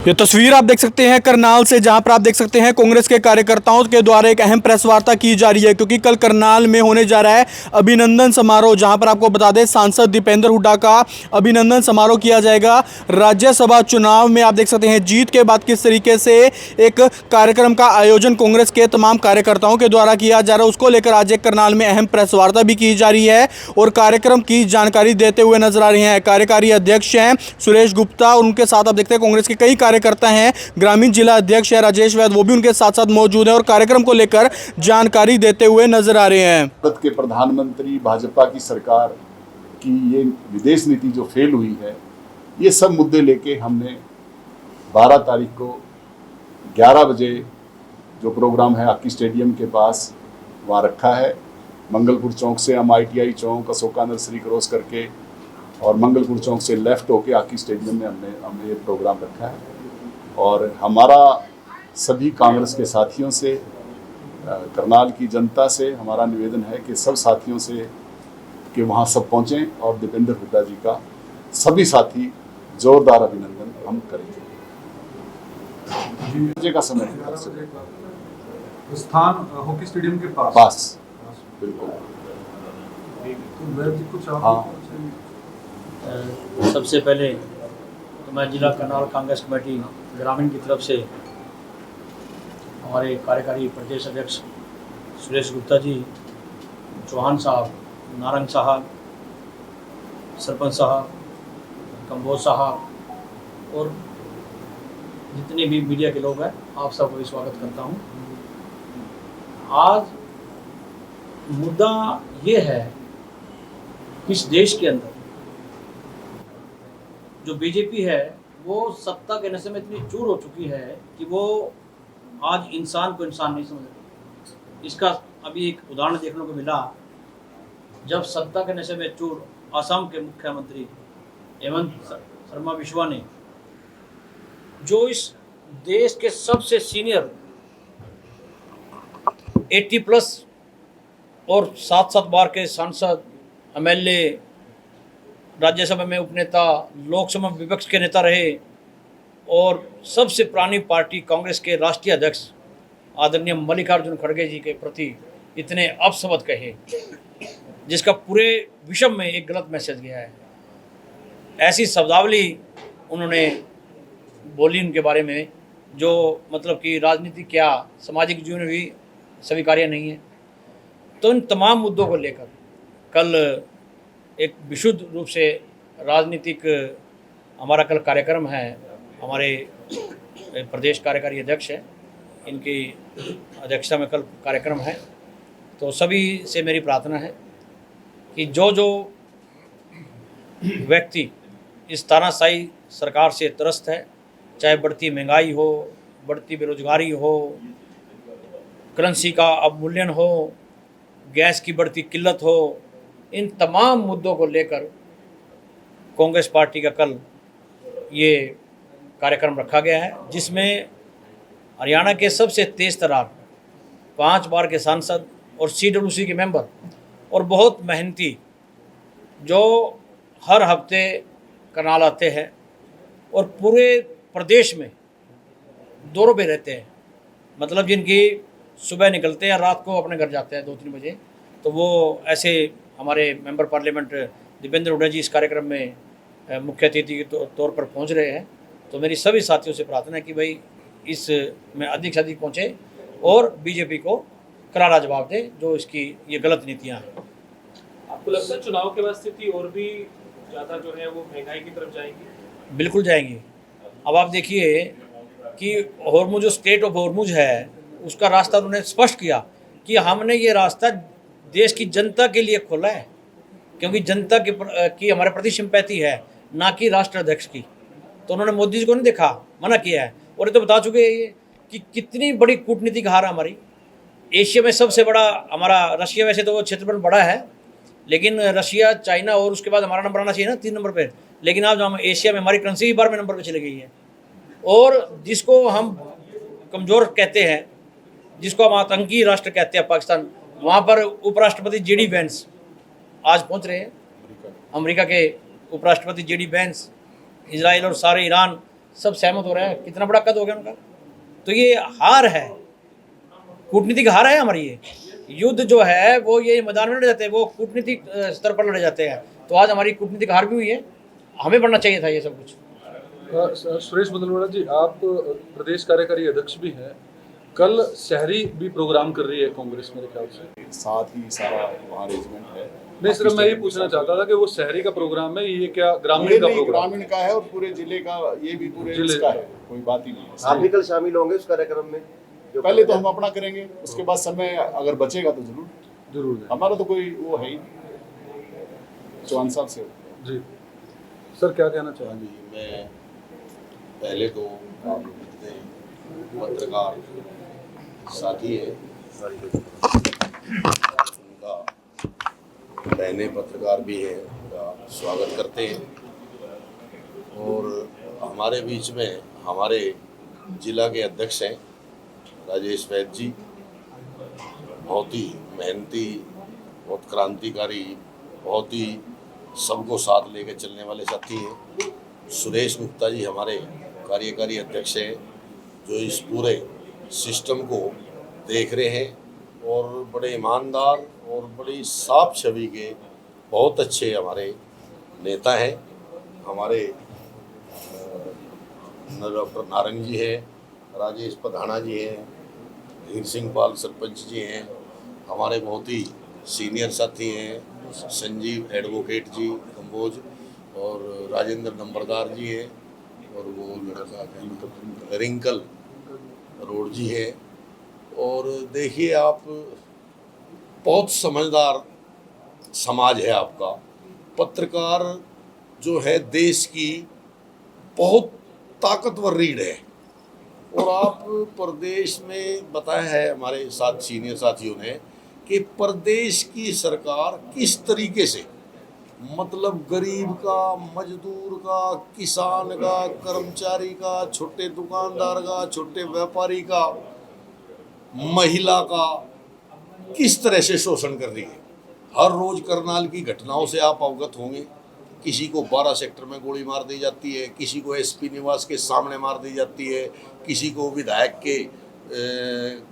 ये तस्वीर आप देख सकते हैं करनाल से, जहां पर आप देख सकते हैं कांग्रेस के कार्यकर्ताओं के द्वारा एक अहम प्रेस वार्ता की जा रही है, क्योंकि कल करनाल में होने जा रहा है अभिनंदन समारोह। जहां पर आपको बता दें, सांसद दीपेंद्र हुड्डा का अभिनंदन समारोह किया जाएगा। राज्यसभा चुनाव में आप देख सकते हैं जीत के बाद किस तरीके से एक कार्यक्रम का आयोजन कांग्रेस के तमाम कार्यकर्ताओं के द्वारा किया जा रहा है, उसको लेकर आज एक करनाल में अहम प्रेस वार्ता भी की जा रही है और कार्यक्रम की जानकारी देते हुए नजर आ रहे हैं कार्यकारी अध्यक्ष हैं सुरेश गुप्ता, और उनके साथ आप देखते हैं कांग्रेस के कई कार्यकर्ता हैं। ग्रामीण जिला अध्यक्ष है राजेश वैद, वो भी उनके साथ साथ मौजूद हैं और कार्यक्रम को लेकर जानकारी देते हुए नजर आ रहे हैं। भारत के प्रधानमंत्री, भाजपा की सरकार की ये विदेश नीति जो फेल हुई है, ये सब मुद्दे लेके हमने 12 तारीख को 11 बजे जो प्रोग्राम है हॉकी स्टेडियम के पास वहाँ रखा है। मंगलपुर चौक से हम ITI चौक, अशोका नर्सरी क्रॉस करके और मंगलपुर चौक से लेफ्ट होके हॉकी स्टेडियम में हमने ये प्रोग्राम रखा है। और हमारा सभी कांग्रेस के साथियों से, करनाल की जनता से हमारा निवेदन है कि सब साथियों से कि वहाँ सब पहुँचें और दीपेंद्र हुड्डा जी का सभी साथी जोरदार अभिनंदन हम करेंगे। का समय स्थान हॉकी स्टेडियम के पास बिल्कुल। हाँ, सबसे पहले तो मैं जिला करनाल कांग्रेस कमेटी ग्रामीण की तरफ से हमारे कार्यकारी प्रदेश अध्यक्ष सुरेश गुप्ता जी, चौहान साहब, नारंग साहब, सरपंच साहब, कंबोज साहब और जितने भी मीडिया के लोग हैं, आप सबको भी स्वागत करता हूं। आज मुद्दा ये है कि इस देश के अंदर जो बीजेपी है वो सत्ता के नशे में इतनी चूर हो चुकी है कि वो आज इंसान को इंसान नहीं समझ रही। इसका अभी एक उदाहरण देखने को मिला जब सत्ता के नशे में चूर असम के मुख्यमंत्री हेमंत शर्मा बिश्वा ने, जो इस देश के सबसे सीनियर 80+ और 7-7 बार के सांसद, MLA, राज्यसभा में उपनेता, लोकसभा में विपक्ष के नेता रहे और सबसे पुरानी पार्टी कांग्रेस के राष्ट्रीय अध्यक्ष आदरणीय मल्लिकार्जुन खड़गे जी के प्रति इतने अपशब्द कहे, जिसका पूरे विश्व में एक गलत मैसेज गया है। ऐसी शब्दावली उन्होंने बोली उनके बारे में जो मतलब कि राजनीति क्या सामाजिक जीवन भी स्वीकार्य नहीं है। तो इन तमाम मुद्दों को लेकर कल एक विशुद्ध रूप से राजनीतिक हमारा कल कार्यक्रम है। हमारे प्रदेश कार्यकारी अध्यक्ष हैं, इनकी अध्यक्षता में कल कार्यक्रम है। तो सभी से मेरी प्रार्थना है कि जो व्यक्ति इस तानाशाही सरकार से त्रस्त है, चाहे बढ़ती महंगाई हो, बढ़ती बेरोजगारी हो, करेंसी का अवमूल्यन हो, गैस की बढ़ती किल्लत हो, इन तमाम मुद्दों को लेकर कांग्रेस पार्टी का कल ये कार्यक्रम रखा गया है, जिसमें हरियाणा के सबसे तेज तर्रार 5 बार के सांसद और CWC के मेंबर और बहुत मेहनती जो हर हफ्ते करनाल आते हैं और पूरे प्रदेश में दौरों पे रहते हैं, मतलब जिनकी सुबह निकलते हैं, रात को अपने घर जाते हैं 2-3 बजे। तो वो ऐसे हमारे मेंबर पार्लियामेंट दीपेंद्र हुड्डा जी इस कार्यक्रम में मुख्य अतिथि के तौर पर पहुंच रहे हैं। तो मेरी सभी साथियों से प्रार्थना है कि भाई इस में अधिक से अधिक पहुँचे और बीजेपी को करारा जवाब दे जो इसकी ये गलत नीतियाँ हैं। आपको लगता है चुनाव के बाद स्थिति और भी ज़्यादा जो है वो महंगाई की तरफ जाएगी? बिल्कुल जाएंगी। अब आप देखिए कि हॉर्मुज जो स्टेट ऑफ हॉर्मुज है उसका रास्ता उन्होंने स्पष्ट किया कि हमने ये रास्ता देश की जनता के लिए खोला है, क्योंकि जनता की हमारे प्रति सिंपैथी है, ना कि राष्ट्र अध्यक्ष की। तो उन्होंने मोदी जी को नहीं देखा, मना किया है। और ये तो बता चुके हैं कि कितनी बड़ी कूटनीतिक हार है हमारी। एशिया में सबसे बड़ा हमारा रशिया, वैसे तो वो क्षेत्रफल बड़ा है, लेकिन रशिया, चाइना और उसके बाद हमारा नंबर आना चाहिए ना 3 नंबर पे। लेकिन आज हम एशिया में हमारी करेंसी भी 12वें नंबर पे चली गई है। और जिसको हम कमज़ोर कहते हैं, जिसको हम आतंकी राष्ट्र कहते हैं पाकिस्तान, वहाँ पर उपराष्ट्रपति JD वैंस आज पहुँच रहे हैं। अमेरिका के उपराष्ट्रपति JD वैंस, इजराइल और सारे ईरान सब सहमत हो रहे हैं, कितना बड़ा कद हो गया उनका। तो ये हार है, कूटनीतिक हार है हमारी। ये युद्ध जो है वो ये मैदान में लड़े जाते हैं, वो कूटनीतिक स्तर पर लड़े जाते हैं। तो आज हमारी कूटनीतिक हार भी हुई है, हमें बढ़ना चाहिए था ये सब कुछ। सुरेश मदनवाड़ा जी, आप प्रदेश कार्यकारी अध्यक्ष भी हैं। कल शहरी भी प्रोग्राम कर रही है कांग्रेस मेरे ख्याल से। साथ ही सारा वहाँ अरेंजमेंट है। नहीं, सिर्फ मैं ये पूछना चाहता था कि वो शहरी का प्रोग्राम है, ये क्या ग्रामीण ये का नहीं, प्रोग्राम? ग्रामीण का है और पूरे जिले का, ये भी पूरे जिले इसका है, कोई बात ही नहीं है। आप भी कल शामिल होंगे उस कार्यक्रम में? जो पहले तो हम अपना करेंगे, उसके बाद समय अगर बचेगा तो जरूर है। हमारा तो कोई वो है ही चौहान साहब से। जी सर, क्या कहना हाँ चाहेंगे? जी, मैं पहले तो आप जितने पत्रकार साथी है उनका, बहने पत्रकार भी हैं, उनका स्वागत करते हैं। और हमारे बीच में हमारे जिला के अध्यक्ष हैं राजेश वैद्य जी, बहुत ही मेहनती, बहुत क्रांतिकारी, बहुत ही सबको साथ लेकर चलने वाले साथी हैं। सुरेश गुप्ता जी हमारे कार्यकारी अध्यक्ष हैं, जो इस पूरे सिस्टम को देख रहे हैं और बड़े ईमानदार और बड़ी साफ छवि के बहुत अच्छे हमारे नेता हैं। हमारे डॉक्टर नारंग जी हैं, राजेश पधाना जी हैं, धीर सिंह पाल सरपंच जी हैं, हमारे बहुत ही सीनियर साथी हैं संजीव एडवोकेट जी कंबोज, और राजेंद्र नंबरदार जी हैं, और वो लड़का रिंकल रोड जी है। और देखिए आप, बहुत समझदार समाज है आपका। पत्रकार जो है देश की बहुत ताकतवर रीढ़ है। और आप प्रदेश में बताया है हमारे साथ सीनियर साथियों ने कि प्रदेश की सरकार किस तरीके से, मतलब गरीब का, मजदूर का, किसान का, कर्मचारी का, छोटे दुकानदार का, छोटे व्यापारी का, महिला का, किस तरह से शोषण कर रही है। हर रोज करनाल की घटनाओं से आप अवगत होंगे। किसी को 12 सेक्टर में गोली मार दी जाती है, किसी को एसपी निवास के सामने मार दी जाती है, किसी को विधायक के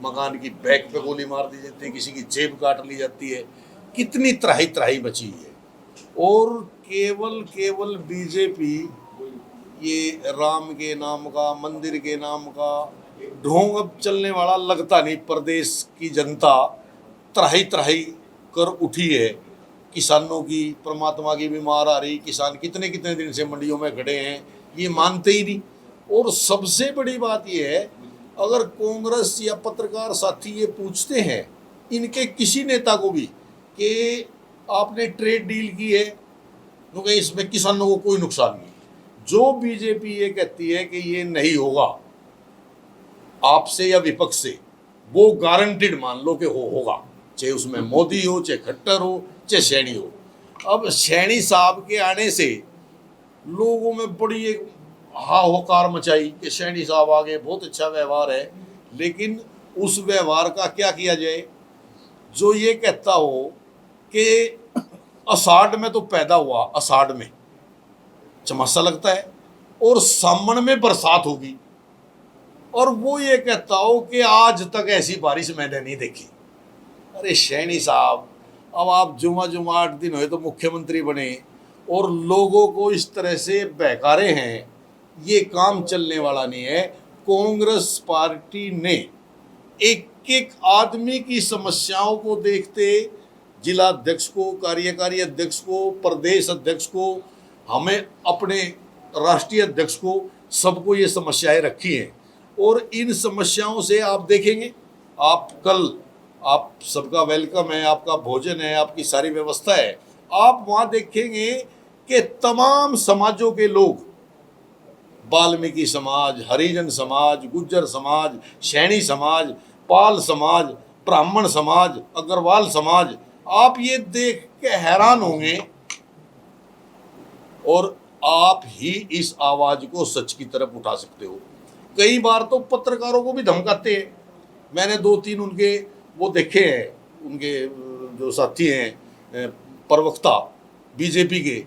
मकान की बैक पे गोली मार दी जाती है, किसी की जेब काट ली जाती है। कितनी त्राही त्राही बची है। और केवल बीजेपी ये राम के नाम का, मंदिर के नाम का ढोंग अब चलने वाला लगता नहीं। प्रदेश की जनता त्राही त्राही कर उठी है। किसानों की, परमात्मा की भी मार आ रही। किसान कितने कितने दिन से मंडियों में खड़े हैं, ये मानते ही नहीं। और सबसे बड़ी बात ये है, अगर कांग्रेस या पत्रकार साथी ये पूछते हैं इनके किसी नेता को भी कि आपने ट्रेड डील की है, क्योंकि इसमें किसानों को कोई नुकसान नहीं। जो बीजेपी ये कहती है कि ये नहीं होगा आपसे या विपक्ष से, वो गारंटीड मान लो कि होगा, चाहे उसमें मोदी हो, चाहे खट्टर हो, चाहे सैनी हो। अब सैनी साहब के आने से लोगों में बड़ी एक हाहाकार मचाई कि सैनी साहब आ गए, बहुत अच्छा व्यवहार है। लेकिन उस व्यवहार का क्या किया जाए? जो ये कहता हो कि अषाढ़ में तो पैदा हुआ, अषाढ़ में चमासा लगता है और सावन में बरसात होगी, और वो ये कहता हो कि आज तक ऐसी बारिश मैंने नहीं देखी। अरे सैनी साहब, अब आप जुमा 8 दिन हुए तो मुख्यमंत्री बने और लोगों को इस तरह से बहका रहे हैं, ये काम चलने वाला नहीं है। कांग्रेस पार्टी ने एक एक आदमी की समस्याओं को देखते, जिला अध्यक्ष को, कार्यकारी अध्यक्ष को, प्रदेश अध्यक्ष को, हमें अपने राष्ट्रीय अध्यक्ष को, सबको ये समस्याएं रखी हैं। और इन समस्याओं से आप देखेंगे, आप कल, आप सबका वेलकम है, आपका भोजन है, आपकी सारी व्यवस्था है। आप वहाँ देखेंगे कि तमाम समाजों के लोग, वाल्मीकि समाज, हरिजन समाज, गुज्जर समाज, सैनी समाज, पाल समाज, ब्राह्मण समाज, अग्रवाल समाज, आप ये देख के हैरान होंगे। और आप ही इस आवाज को सच की तरफ उठा सकते हो। कई बार तो पत्रकारों को भी धमकाते हैं। मैंने 2-3 उनके वो देखे हैं, उनके जो साथी हैं प्रवक्ता बीजेपी के,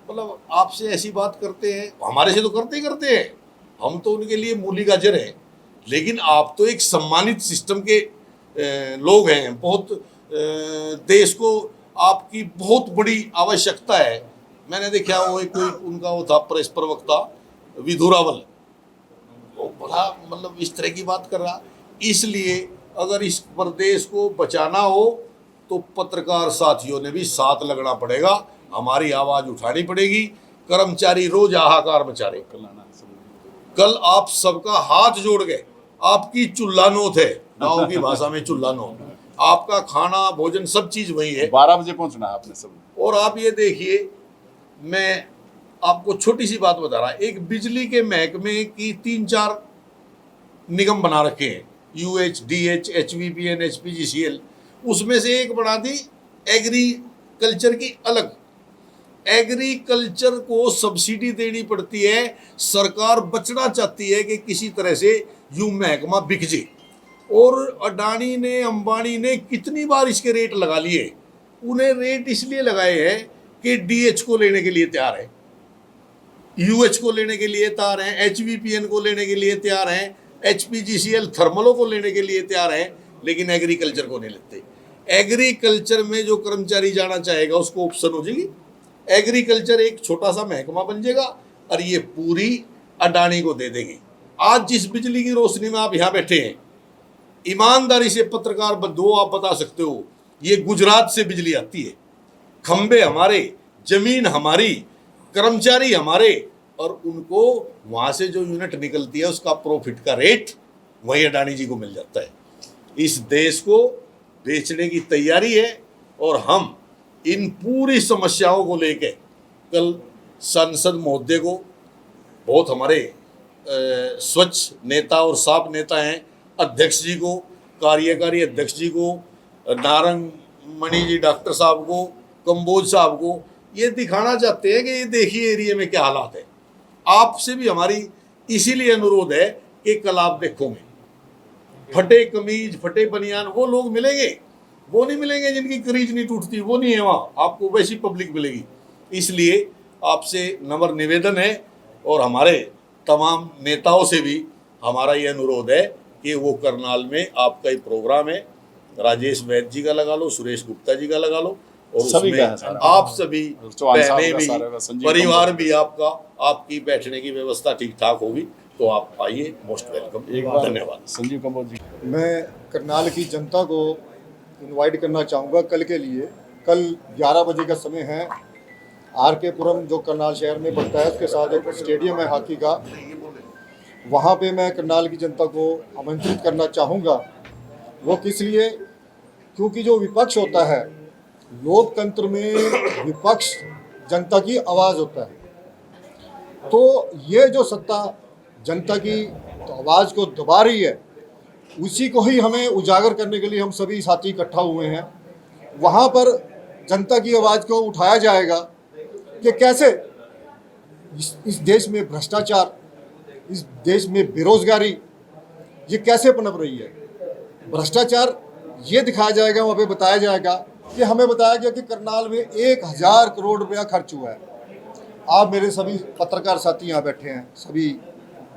मतलब आपसे ऐसी बात करते हैं, हमारे से तो करते ही करते हैं। हम तो उनके लिए मूली गाजर हैं, लेकिन आप तो एक सम्मानित सिस्टम के लोग हैं। बहुत देश को आपकी बहुत बड़ी आवश्यकता है। मैंने देखा वो एक कोई उनका वो था प्रेस प्रवक्ता विधुरावल, वो बड़ा मतलब इस तरह की बात कर रहा। इसलिए अगर इस प्रदेश को बचाना हो तो पत्रकार साथियों ने भी साथ लगना पड़ेगा, हमारी आवाज उठानी पड़ेगी। कर्मचारी रोज हाहाकार मचा रहे। कल आप सबका हाथ जोड़ गए, आपकी चुल्ला नोत है, गाँव की भाषा में चुल्ला नोत, आपका खाना भोजन सब चीज वही है। 12 बजे पहुंचना है आपने सब। और और आप ये देखिए, मैं आपको छोटी सी बात बता रहा, एक बिजली के महकमे की 3-4 निगम बना रखे हैं, UH, DH, HVPN, HPGCL, उसमें से एक बना दी एग्रीकल्चर की अलग। एग्रीकल्चर को सब्सिडी देनी पड़ती है, सरकार बचना चाहती है कि किसी तरह से यूं महकमा बिक जाए। और अडानी ने अंबानी ने कितनी बार इसके रेट लगा लिए। उन्हें रेट इसलिए लगाए हैं कि DH को लेने के लिए तैयार है, UH को लेने के लिए तैयार हैं, HVPN को लेने के लिए तैयार हैं, HPGCL थर्मलों को लेने के लिए तैयार हैं, लेकिन एग्रीकल्चर को नहीं लेते। एग्रीकल्चर में जो कर्मचारी जाना चाहेगा उसको ऑप्शन हो जाएगी। एग्रीकल्चर एक छोटा सा महकमा बन जाएगा और ये पूरी अडानी को दे देंगे। आज जिस बिजली की रोशनी में आप यहाँ बैठे हैं, ईमानदारी से पत्रकार बंधुओं आप बता सकते हो, ये गुजरात से बिजली आती है। खंबे हमारे, जमीन हमारी, कर्मचारी हमारे, और उनको वहां से जो यूनिट निकलती है उसका प्रॉफिट का रेट वही अडानी जी को मिल जाता है। इस देश को बेचने की तैयारी है और हम इन पूरी समस्याओं को लेके कल सांसद महोदय को, बहुत हमारे स्वच्छ नेता और साफ नेता हैं, अध्यक्ष जी को, कार्यकारी अध्यक्ष जी को, नारंग मणि जी डॉक्टर साहब को, कंबोज साहब को, ये दिखाना चाहते हैं कि ये देखिए एरिया में क्या हालात है। आपसे भी हमारी इसीलिए अनुरोध है कि कल आप देखोगे फटे कमीज, फटे बनियान वो लोग मिलेंगे, वो नहीं मिलेंगे जिनकी करीज नहीं टूटती, वो नहीं है वहाँ, आपको वैसी पब्लिक मिलेगी। इसलिए आपसे नम्र निवेदन है और हमारे तमाम नेताओं से भी हमारा ये अनुरोध है कि वो करनाल में आपका ही प्रोग्राम है, राजेश वैद्य जी का लगा लो, सुरेश गुप्ता जी का लगा लो, और सभी का है उसमें सारा। आप सभी चौहान साहब बहनें का भी, सारा का, संजीव परिवार कपूर। भी आपका, आपकी बैठने की व्यवस्था ठीक ठाक होगी तो आप आइए, मोस्ट वेलकम। धन्यवाद। संजीव कंबोज जी। मैं करनाल की जनता को इनवाइट करना चाहूँगा कल के लिए। कल 11 बजे का समय है। RK पुरम जो करनाल शहर में पड़ता है उसके साथ एक स्टेडियम है हॉकी का, वहाँ पे मैं करनाल की जनता को आमंत्रित करना चाहूँगा। वो किस लिए? क्योंकि जो विपक्ष होता है, लोकतंत्र में विपक्ष जनता की आवाज़ होता है। तो ये जो सत्ता जनता की तो आवाज़ को दबा रही है, उसी को ही हमें उजागर करने के लिए हम सभी साथी इकट्ठा हुए हैं। वहाँ पर जनता की आवाज़ को उठाया जाएगा कि कैसे इस देश में भ्रष्टाचार, इस देश में बेरोजगारी ये कैसे पनप रही है। भ्रष्टाचार ये दिखाया जाएगा, वहाँ पे बताया जाएगा कि हमें बताया गया कि करनाल में 1000 करोड़ रुपया खर्च हुआ है। आप मेरे सभी पत्रकार साथी यहाँ बैठे हैं, सभी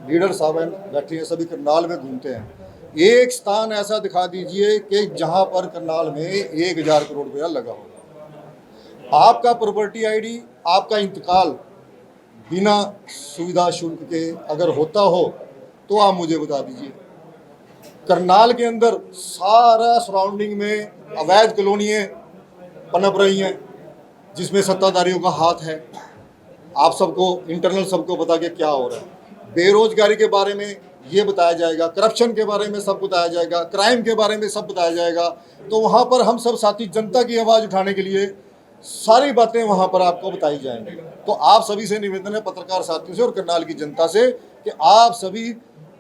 लीडर साहब बैठे हैं, सभी करनाल में घूमते हैं। एक स्थान ऐसा दिखा दीजिए कि जहाँ पर करनाल में 1000 करोड़ रुपया लगा हो। आपका प्रॉपर्टी ID, आपका इंतकाल बिना सुविधा शुल्क के अगर होता हो तो आप मुझे बता दीजिए। करनाल के अंदर सारा सराउंडिंग में अवैध कॉलोनियाँ पनप रही हैं जिसमें सत्ताधारियों का हाथ है। आप सबको इंटरनल सबको बता के क्या हो रहा है। बेरोजगारी के बारे में ये बताया जाएगा, करप्शन के बारे में सब बताया जाएगा, क्राइम के बारे में सब बताया जाएगा। तो वहाँ पर हम सब साथी जनता की आवाज़ उठाने के लिए सारी बातें वहाँ पर आपको बताई जाएंगी। तो आप सभी से निवेदन है, पत्रकार साथियों से और करनाल की जनता से, कि आप सभी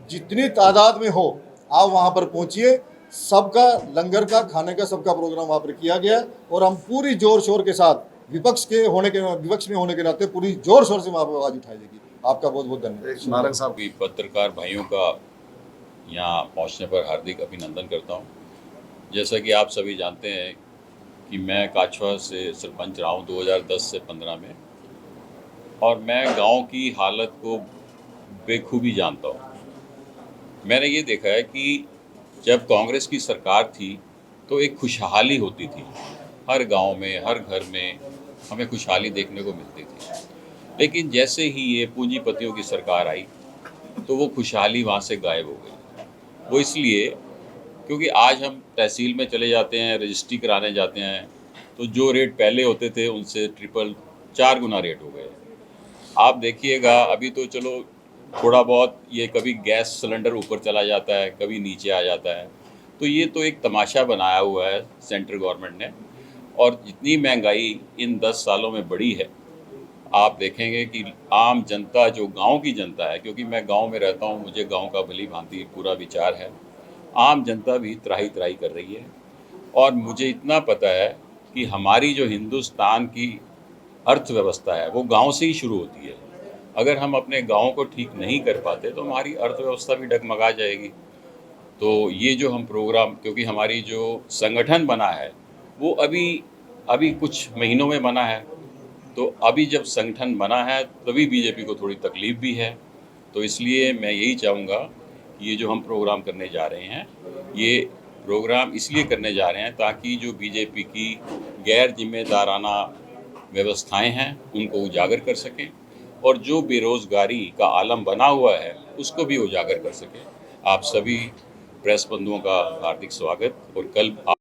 जितनी तादाद में हो आप वहाँ पर पहुँचिए। सबका लंगर का, खाने का सबका प्रोग्राम वहाँ पर किया गया है और हम पूरी जोर शोर के साथ विपक्ष में होने के नाते पूरी जोर शोर से वहाँ पर आवाज़ उठाई जाएगी। आपका बहुत बहुत धन्यवाद। नारंग साहब। भी पत्रकार भाइयों का यहाँ पहुँचने पर हार्दिक अभिनंदन करता हूँ। जैसा कि आप सभी जानते हैं कि मैं काछवा से सरपंच रहा हूँ 2010 से 15 में, और मैं गांव की हालत को बेखूबी जानता हूँ। मैंने ये देखा है कि जब कांग्रेस की सरकार थी तो एक खुशहाली होती थी, हर गांव में, हर घर में हमें खुशहाली देखने को मिलती थी। लेकिन जैसे ही ये पूंजीपतियों की सरकार आई तो वो खुशहाली वहाँ से गायब हो गई। वो इसलिए क्योंकि आज हम तहसील में चले जाते हैं, रजिस्ट्री कराने जाते हैं, तो जो रेट पहले होते थे उनसे ट्रिपल 4 गुना रेट हो गए। आप देखिएगा, अभी तो चलो थोड़ा बहुत ये कभी गैस सिलेंडर ऊपर चला जाता है, कभी नीचे आ जाता है, तो ये तो एक तमाशा बनाया हुआ है सेंट्रल गवर्नमेंट ने। और जितनी महंगाई इन 10 सालों में बढ़ी है, आप देखेंगे कि आम जनता, जो गांव की जनता है, क्योंकि मैं गांव में रहता हूं, मुझे गांव का भली भांति पूरा विचार है, आम जनता भी त्राही त्राही कर रही है। और मुझे इतना पता है कि हमारी जो हिंदुस्तान की अर्थव्यवस्था है वो गांव से ही शुरू होती है। अगर हम अपने गांव को ठीक नहीं कर पाते तो हमारी अर्थव्यवस्था भी डगमगा जाएगी। तो ये जो हम प्रोग्राम, क्योंकि हमारी जो संगठन बना है वो अभी कुछ महीनों में बना है, तो अभी जब संगठन बना है तभी बीजेपी को थोड़ी तकलीफ भी है। तो इसलिए मैं यही चाहूँगा कि ये जो हम प्रोग्राम करने जा रहे हैं, ये प्रोग्राम इसलिए करने जा रहे हैं ताकि जो बीजेपी की गैर जिम्मेदाराना व्यवस्थाएं हैं उनको उजागर कर सकें, और जो बेरोज़गारी का आलम बना हुआ है उसको भी उजागर कर सकें। आप सभी प्रेस बंधुओं का हार्दिक स्वागत। और कल